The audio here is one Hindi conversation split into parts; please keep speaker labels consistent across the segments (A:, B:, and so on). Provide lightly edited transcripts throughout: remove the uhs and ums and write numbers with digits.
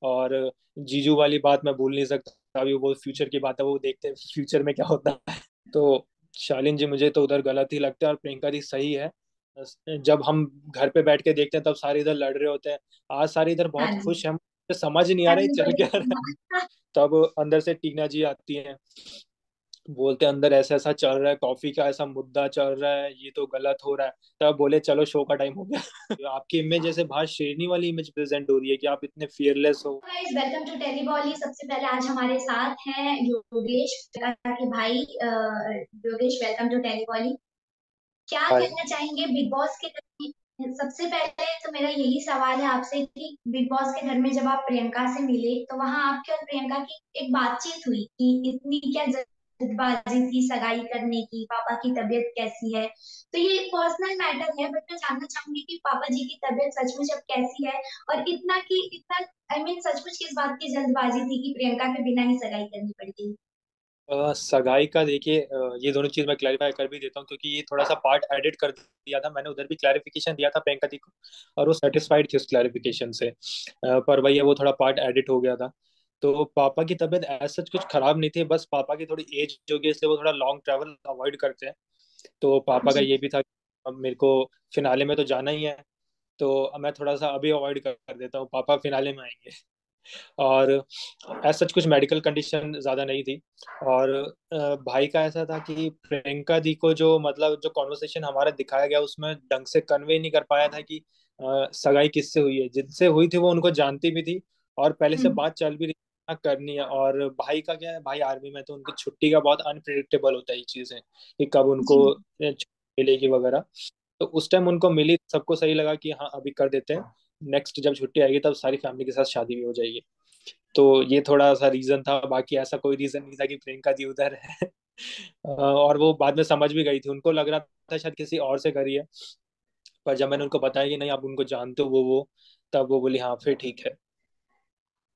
A: और जीजू वाली बात मैं भूल नहीं सकता, अभी वो फ्यूचर की बात है, वो देखते हैं फ्यूचर में क्या होता है। तो शालीन जी मुझे तो उधर गलत ही लगता है और प्रियंका जी सही है। जब हम घर पे बैठ के देखते हैं तब सारे इधर लड़ रहे होते हैं, आज सारे इधर
B: हाँ
A: बहुत
B: जी।
A: खुश हैं, मुझे समझ नहीं आ
B: हाँ
A: रहा है
B: जी,
A: चल क्या रहा है। तब अंदर से टीना जी आती हैं, बोलते हैं अंदर ऐसा ऐसा चल रहा है, कॉफी का ऐसा मुद्दा चल रहा है, ये तो गलत हो रहा है। तब बोले चलो शो का टाइम हो गया। तो आपकी इमेज जैसे बाहर शेरनी वाली इमेज प्रेजेंट हो रही है कि आप इतने फियरलेस हो।
B: Guys, welcome to Tellybolly. सबसे पहले आज हमारे साथ हैं योगेश के भाई। Yogesh, welcome to Tellybolly. क्या
A: हाय।
B: कहना चाहेंगे बिग बॉस के घर में? सबसे पहले तो मेरा यही सवाल है आपसे कि बिग बॉस के घर में जब आप प्रियंका से मिले तो वहां आपके और प्रियंका की एक बातचीत हुई कि इतनी क्या जल्दबाजी थी सगाई करने की, पापा की तबीयत कैसी है? तो ये एक पर्सनल मैटर है, बट मैं जानना चाहूंगी कि पापा जी की तबीयत सचमुच अब कैसी है? और इतना आई मीन सचमुच किस बात की जल्दबाजी थी कि प्रियंका के बिना ही सगाई करनी पड़ गई?
A: सगाई का देखिए, ये दोनों चीज मैं क्लैरिफाई कर भी देता हूँ क्योंकि ये थोड़ा सा पार्ट एडिट कर दिया था मैंने, उधर भी क्लैरिफिकेशन दिया था प्रियंका दी को और वो सेटिस्फाइड थी उस क्लैरिफिकेशन से। पर वही है, वो थोड़ा पार्ट एडिट हो गया था। तो पापा की तबीयत ऐसा कुछ खराब नहीं थी, बस पापा की थोड़ी एज हो गई इसलिए वो थोड़ा लॉन्ग ट्रैवल अवॉइड करते हैं। तो पापा का
B: जी।
A: ये भी था कि अब मेरे को फिनाले में तो जाना ही है, तो मैं थोड़ा सा अभी अवॉइड कर देता हूँ, पापा फिनाले में आएंगे। और ऐसा सच कुछ मेडिकल कंडीशन ज़्यादा नहीं थी। और भाई का ऐसा था कि प्रियंका दी को जो मतलब जो कॉन्वर्सेशन हमारा दिखाया गया उसमें ढंग से कन्वे नहीं कर पाया था कि सगाई किससे हुई है, जिनसे हुई थी वो उनको जानती भी थी और पहले से
B: हम्म।
A: बात चल भी रही थी, हाँ, करनी है। और भाई का क्या है, भाई आर्मी में तो उनकी छुट्टी का बहुत अनप्रिडिक्टेबल होता है ये चीज़ें कि कब
B: जी।
A: उनको छुट्टी मिलेगी वगैरह। तो उस टाइम उनको मिली, सबको सही लगा कि हाँ अभी कर देते हैं, नेक्स्ट जब छुट्टी आएगी तब सारी फैमिली के साथ शादी भी हो जाएगी। तो ये थोड़ा सा रीजन था, बाकी ऐसा कोई रीजन नहीं था कि प्रियंका जी उधर है। और वो बाद में समझ भी गई थी, उनको लग रहा था शायद किसी और से करी है, पर जब मैंने उनको बताया कि नहीं आप उनको जानते हो वो, तब वो बोली हाँ फिर ठीक है।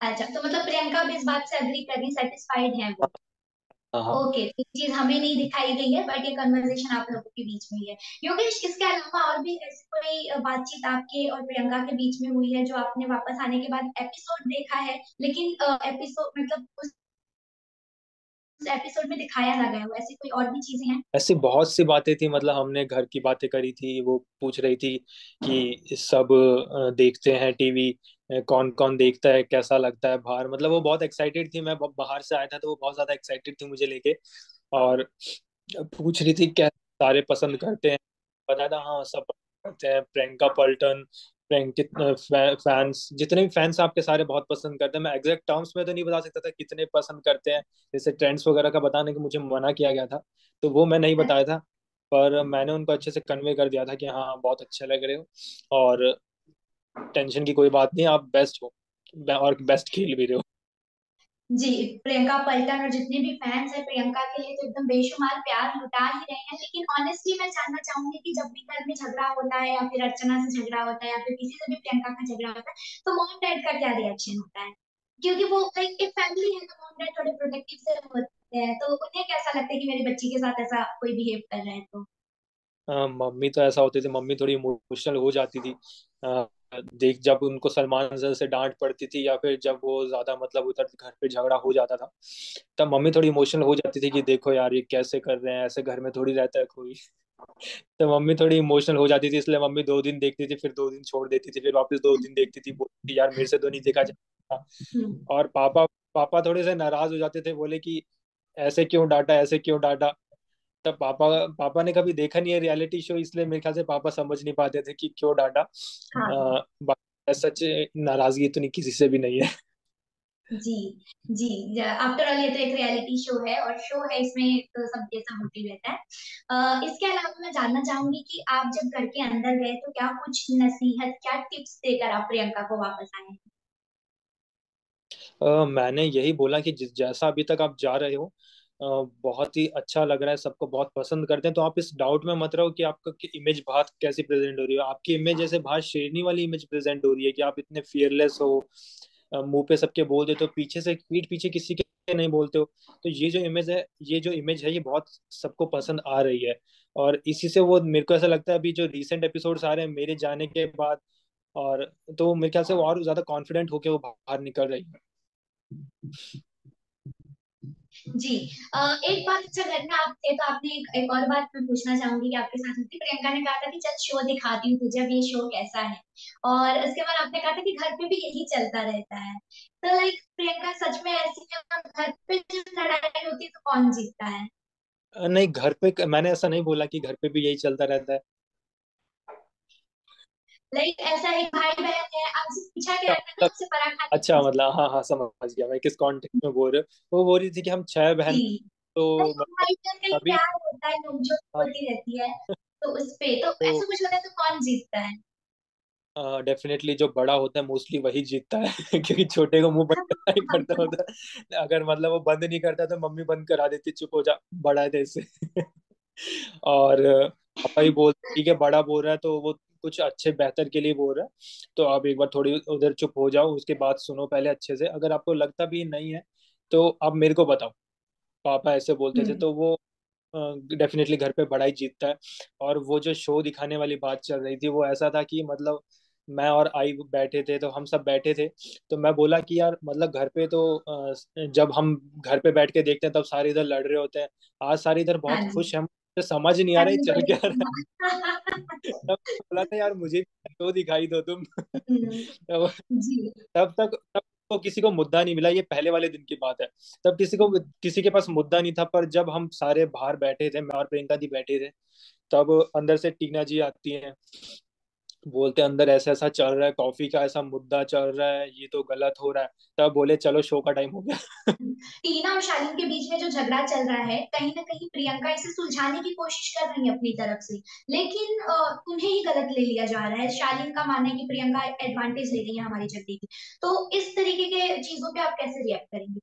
B: अच्छा, तो मतलब प्रियंका भी इस बात से एग्री कर रही, सेटिस्फाइड है वो?
A: हाँ हाँ।
B: ओके, तो ये चीज हमें नहीं दिखाई गई है, बट ये कन्वर्सेशन आप लोगों के बीच में ही है। योगेश, इसके अलावा और भी ऐसी कोई बातचीत आपके और प्रियंका के बीच में हुई है जो आपने वापस आने के बाद एपिसोड देखा है, लेकिन एपिसोड मतलब उस एपिसोड में दिखाया ना गया हो? ऐसी कोई और भी चीजें हैं?
A: ऐसी बहुत सी बातें थी, मतलब हमने घर की बातें करी थी, वो पूछ रही थी कि सब देखते हैं टीवी, कौन कौन देखता है, कैसा लगता है बाहर, मतलब वो बहुत एक्साइटेड थी, मैं बाहर से आया था तो वो बहुत ज्यादा एक्साइटेड थी मुझे लेके। और पूछ रही थी क्या सारे पसंद करते हैं, बताया था हाँ सब पसंद करते हैं, प्रियंका पल्टन, प्रियंक कितने फैंस, जितने भी फैंस आपके सारे बहुत पसंद करते हैं। मैं एग्जैक्ट टर्म्स में तो नहीं बता सकता था कितने पसंद करते हैं, जैसे ट्रेंड्स वगैरह का बताने के मुझे मना किया गया था, तो वो मैं नहीं बताया था। पर मैंने उनको अच्छे से कन्वे कर दिया था कि हाँ बहुत अच्छे लग रहे हो और टेंशन की कोई बात नहीं, आप बेस्ट हो और बेस्ट खेल भी रहे हो।
B: जी। प्रियंका पलटन और जितने भी फैंस हैं प्रियंका के लिए तो एकदम बेशुमार प्यार लुटा ही रहे हैं। लेकिन ऑनेस्टली मैं जानना चाहूंगी कि जब भी घर में झगड़ा होता है या फिर अर्चना से झगड़ा होता है या फिर किसी से भी प्रियंका का झगड़ा होता है, तो मॉम डैड का क्या रिएक्शन होता है? क्योंकि वो लाइक एक फैमिली है, तो मॉम डैड थोड़े प्रोटेक्टिव से होते हैं, तो उन्हें कैसा लगता है कि मेरी बच्ची के साथ ऐसा कोई बिहेव कर रहा है तो?
A: मम्मी तो ऐसा होती थी, मम्मी थोड़ी इमोशनल हो जाती थी। अ, देख जब उनको सलमान सर से डांट पड़ती थी या फिर जब वो ज्यादा मतलब उधर घर पे झगड़ा हो जाता था, तब मम्मी थोड़ी इमोशनल हो जाती थी कि देखो यार ये कैसे कर रहे हैं, ऐसे घर में थोड़ी रहता है कोई। तो मम्मी थोड़ी इमोशनल हो जाती थी, इसलिए मम्मी 2 दिन देखती थी, फिर 2 दिन छोड़ देती थी, फिर वापस 2 दिन देखती थी, बोलती थी यार मेरे से तो नहीं देखा जाता।
B: हम्म।
A: और पापा पापा थोड़े से नाराज हो जाते थे, बोले कि ऐसे क्यों डांटा, ऐसे क्यों डांटा। तब पापा पापा ने कभी देखा नहीं है रियलिटी शो, इसलिए मेरे ख्याल से पापा समझ नहीं पाते थे कि क्यों डांटा।
B: हाँ।
A: सच नाराजगी तो नहीं किसी से भी नहीं है।
B: जी। जी। आफ्टर ऑल ये तो एक रियलिटी शो है, और शो है, इसमें तो सब जैसा होते ही रहता है। इसके अलावा मैं जानना चाहूंगी कि आप जब घर के अंदर गए तो क्या कुछ नसीहत, क्या टिप्स देकर आप प्रियंका को वापस आए हैं?
A: मैंने यही बोला कि जैसा अभी तक आप जा रहे हो, बहुत ही अच्छा लग रहा है, सबको बहुत पसंद करते हैं, तो आप इस डाउट में मत रहो कि आपका इमेज बाहर कैसी प्रेजेंट हो रही है। आपकी इमेज जैसे बाहर शेरनी वाली इमेज प्रेजेंट हो रही है कि आप इतने फियरलेस हो, मुंह पे सबके बोल देते हो, पीछे से पीठ पीछे किसी के नहीं बोलते हो। तो ये जो इमेज है ये बहुत सबको पसंद आ रही है। और इसी से वो मेरे को ऐसा लगता है अभी जो रीसेंट एपिसोड्स आ रहे हैं मेरे जाने के बाद, और तो मेरे ख्याल से वो और ज्यादा कॉन्फिडेंट होके वो बाहर निकल रही है।
B: जी। एक बात, अच्छा घर में आप थे तो आपने एक और बात मैं पूछना चाहूंगी कि आपके साथ हुई थी। प्रियंका ने कहा था कि चल शो दिखाती हूँ तुझे, अब ये शो कैसा है। और उसके बाद आपने कहा था कि घर पे भी यही चलता रहता है। तो लाइक प्रियंका सच में ऐसी है, और घर पे जब लड़ाई होती है तो कौन जीतता है?
A: नहीं, घर पे मैंने ऐसा नहीं बोला कि घर पे भी यही चलता रहता है।
B: लाइक ऐसा एक भाई बहन है, आपसे पूछा गया
A: अच्छा
B: था ना
A: मतलब,
B: उससे पराठा
A: अच्छा
B: नहीं।
A: मतलब, हाँ हाँ समझ गया मैं किस कॉन्टेक्स्ट में बोल रहे हो। वो बोल रही थी कि हम 6 बहन,
B: जी।
A: तो
B: लाइक
A: मतलब
B: भाई बहन का ही
A: अभी,
B: प्यार होता है, नोकझोंक
A: हाँ,
B: होती रहती है। तो उस पे तो
A: तो
B: ऐसा कुछ होता है तो कौन जीतता है?
A: डेफिनेटली जो बड़ा होता है मोस्टली वही जीतता है क्योंकि छोटे को मुंह बंद करना ही पड़ता होता है। अगर मतलब वो बंद नहीं करता तो मम्मी बंद करा देती, चुप हो जा, बड़ा है तेरे से। और पापा ही बोल, ठीक है बड़ा बोल रहा है तो वो कुछ अच्छे बेहतर के लिए बोल रहा है, तो आप एक बार थोड़ी उधर चुप हो जाओ, उसके बाद सुनो पहले अच्छे से, अगर आपको लगता भी नहीं है तो आप मेरे को बताओ। पापा ऐसे बोलते थे,
B: हम्म।
A: तो वो डेफिनेटली घर पे बड़ा ही जीतता है। और वो जो शो दिखाने वाली बात चल रही थी वो ऐसा था कि मतलब मैं और आई बैठे थे, तो हम सब बैठे थे, तो मैं बोला कि यार मतलब घर पे तो जब हम घर पे बैठ के देखते हैं तब सारे इधर लड़ रहे होते हैं, आज सारे इधर
B: हाँ
A: बहुत
B: जी।
A: खुश हैं, मुझे समझ नहीं आ रहा है
B: अभी
A: चल क्या
B: बड़ी।
A: रहा है। तब बोला था यार मुझे भी तो दिखाई दो तुम।
B: हम्म।
A: तब
B: जी।
A: तब तो किसी को मुद्दा नहीं मिला, ये पहले वाले दिन की बात है। तब किसी के पास मुद्दा नहीं था, पर जब हम सारे बाहर बैठे थे, मैं और प्रियंका जी बैठे थे, तब अंदर से टीना जी आती हैं, बोलते हैं अंदर ऐसा ऐसा चल रहा है, कॉफी का ऐसा मुद्दा चल रहा है, ये तो गलत हो रहा है। तब बोले चलो शो का टाइम हो गया।
B: टीना और शालीन के बीच में जो झगड़ा चल रहा है, कहीं ना कहीं प्रियंका इसे सुलझाने की कोशिश कर रही है अपनी तरफ से। लेकिन उन्हें ही गलत ले लिया जा रहा है। शालीन का मानना है कि प्रियंका एडवांटेज ले रही है हमारी झगड़े की। तो इस तरीके के चीजों पे आप कैसे रिएक्ट करेंगे?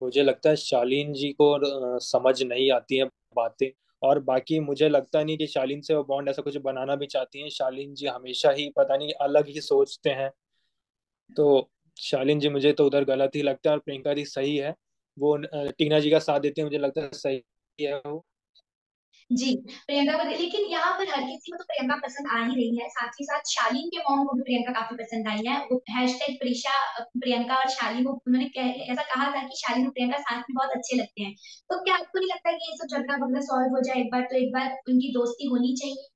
A: मुझे लगता है शालीन जी को समझ नहीं आती हैं बातें। और बाकी मुझे लगता नहीं कि शालीन से वो बॉन्ड ऐसा कुछ बनाना भी चाहती हैं, शालीन जी हमेशा ही पता नहीं अलग ही सोचते हैं। तो शालीन जी मुझे तो उधर गलत ही लगता है, और प्रियंका जी सही है, वो टीना जी का साथ देते हैं, मुझे लगता है सही है वो।
B: जी। प्रियंका को लेकिन यहाँ पर हर किसी को तो प्रियंका पसंद आ ही रही है, साथ ही साथ शालीन के मॉम को भी प्रियंका काफी पसंद आई है। वो हैशटैग प्रिशा प्रियंका और शालीन, वो उन्होंने ऐसा कहा था कि शालीन और प्रियंका साथ में बहुत अच्छे लगते हैं। तो क्या आपको नहीं लगता कि ये सब झगड़ा वगड़ा सॉल्व हो जाए एक बार, तो एक बार उनकी दोस्ती होनी चाहिए?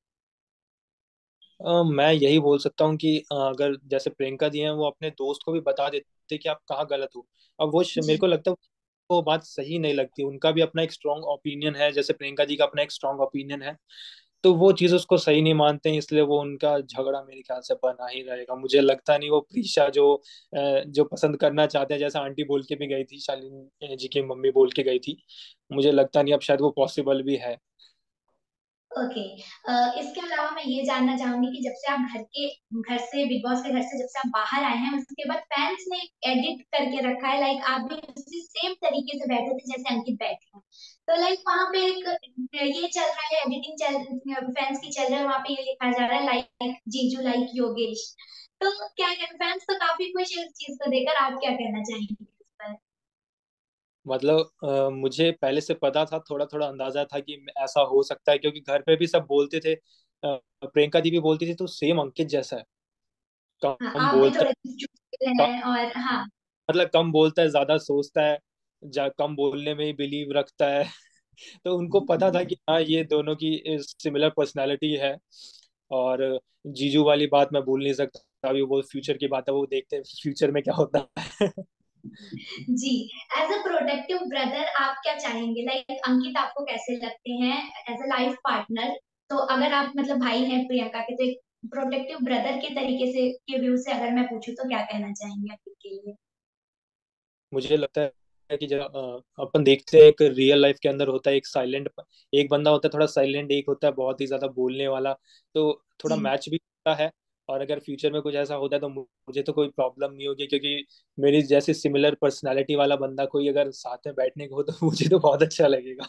A: मैं यही बोल सकता हूँ कि अगर जैसे प्रियंका जी हैं वो अपने दोस्त को भी बता देते कि आप कहाँ गलत हो। अब वो मेरे
B: जी।
A: को लगता है वो बात सही नहीं लगती, उनका भी अपना एक स्ट्रांग ओपिनियन है, जैसे प्रियंका जी का अपना एक स्ट्रांग ओपिनियन है, तो वो चीज उसको सही नहीं मानते हैं, इसलिए वो उनका झगड़ा मेरे ख्याल से बना ही रहेगा। मुझे लगता नहीं वो प्रीशा जो पसंद करना चाहते हैं, जैसे आंटी बोल के भी गई थी, शालीन जी की मम्मी बोल के गई थी, मुझे लगता नहीं अब शायद वो पॉसिबल भी है।
B: ओके। इसके अलावा मैं ये जानना चाहूंगी कि जब से आप घर से, बिग बॉस के घर से जब से आप बाहर आए हैं, उसके बाद फैंस ने एडिट करके रखा है, लाइक आप भी उसी सेम तरीके से बैठे थे जैसे अंकित बैठे हैं। तो लाइक वहां पे एक ये चल रहा है, एडिटिंग चल फैंस की चल रहा है, वहां पे ये लिखा जा रहा है लाइक जीजू लाइक योगेश। तो क्या कहते, फैंस तो काफी खुश है इस चीज को देखकर, आप क्या कहना चाहेंगे इस पर?
A: मतलब मुझे पहले से पता था, थोड़ा थोड़ा अंदाजा था कि ऐसा हो सकता है, क्योंकि घर पे भी सब बोलते थे, प्रियंका दी भी बोलती थी तो सेम अंकित जैसा है,
B: हाँ,
A: कम
B: आप भी
A: बोलता
B: थोड़े चुप
A: है,
B: हैं और हाँ।
A: मतलब कम बोलता है ज्यादा सोचता है, कम बोलने में ही बिलीव रखता है। तो उनको पता था कि हाँ ये दोनों की सिमिलर पर्सनालिटी है। और जीजू वाली बात मैं भूल नहीं सकता, अभी वो फ्यूचर की बात है, वो देखते हैं फ्यूचर में क्या होता है।
B: जी। एज अ प्रोटेक्टिव ब्रदर आप क्या चाहेंगे? लाइक अंकित आपको कैसे लगते हैं एज अ लाइफ पार्टनर? तो अगर आप मतलब भाई हैं प्रियंका के, तो एक प्रोटेक्टिव ब्रदर के तरीके से के व्यू से अगर मैं पूछूं तो क्या कहना चाहेंगे अंकित के लिए?
A: मुझे लगता है कि जब अपन देखते हैं एक रियल लाइफ के अंदर होता है एक साइलेंट, एक बंदा होता है थोड़ा साइलेंट, एक होता है बहुत ही ज्यादा बोलने वाला, तो थोड़ा
B: जी।
A: मैच भी होता है। और अगर फ्यूचर में कुछ ऐसा होता है तो मुझे तो कोई प्रॉब्लम नहीं होगी, क्योंकि मेरी जैसी सिमिलर पर्सनालिटी वाला बंदा कोई अगर साथ में बैठने को हो तो मुझे तो बहुत अच्छा लगेगा।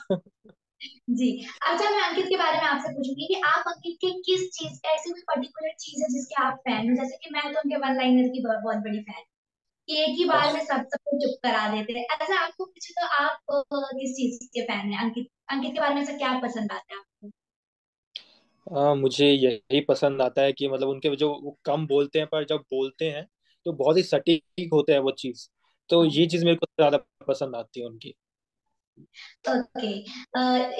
B: जी। अच्छा, मैं अंकित के बारे में आपसे पूछूंगी कि आप अंकित की किस चीज, ऐसी कोई पर्टिकुलर चीज है जिसके आप फैन हो? जैसे कि मैं तो उनके वन लाइनर की बहुत बहुत बड़ी फैन, कि एक ही बार में सबको चुप करा देते हैं। ऐसा आपको पूछे तो आप किस चीज के फैन हैं? अंकित अंकित के बारे में ऐसा क्या पसंद आता है आपको?
A: मुझे यही पसंद आता है कि मतलब उनके जो वो कम बोलते हैं पर जब बोलते हैं तो बहुत ही सटीक होते हैं वो चीज। तो ये चीज मेरे को ज्यादा पसंद आती है उनकी।
B: ओके।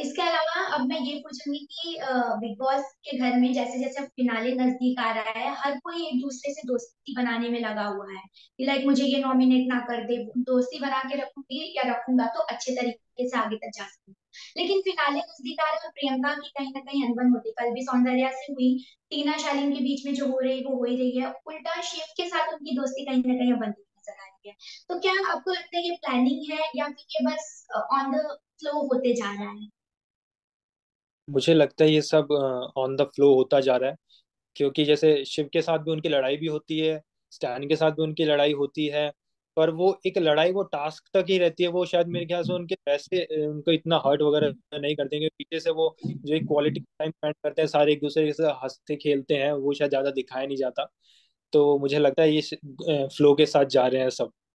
B: इसके अलावा अब मैं ये पूछूंगी कि बिग बॉस के घर में जैसे जैसे फिनाले नजदीक आ रहा है, हर कोई एक दूसरे से दोस्ती बनाने में लगा हुआ है कि लाइक मुझे ये नॉमिनेट ना कर दे, दोस्ती बना के रखूंगी या रखूंगा तो अच्छे तरीके से आगे तक जा सकूं। लेकिन फिनाले नजदीक आ रहा है और प्रियंका की कहीं ना कहीं अनबन होती, कल भी सौंदर्या से हुई, टीना शालीन के बीच में जो हो रही वो हो ही रही है, उल्टा शिव के साथ उनकी दोस्ती कहीं ना कहीं अब बनती नजर आ रही है। तो क्या आपको लगता है ये प्लानिंग है या फिर ये बस ऑन द फ्लो होते जा रहा है?
A: मुझे लगता है ये सब ऑन द फ्लो होता जा रहा है, क्योंकि जैसे शिव के साथ भी उनकी लड़ाई भी होती है, स्टैन के साथ भी उनकी लड़ाई होती है। पर वो एक लड़ाई वो टास्क तक ही रहती है, वो शायद मेरे ख्याल से उनके वैसे उनको इतना हर्ट वगैरह नहीं कर देंगे पीछे से। वो जो एक क्वालिटी टाइम स्पेंड करते हैं सारे एक दूसरे से हंसते खेलते हैं, वो शायद ज्यादा दिखाया नहीं जाता। तो मुझे लगता है ये फ्लो के साथ जा रहे हैं सब।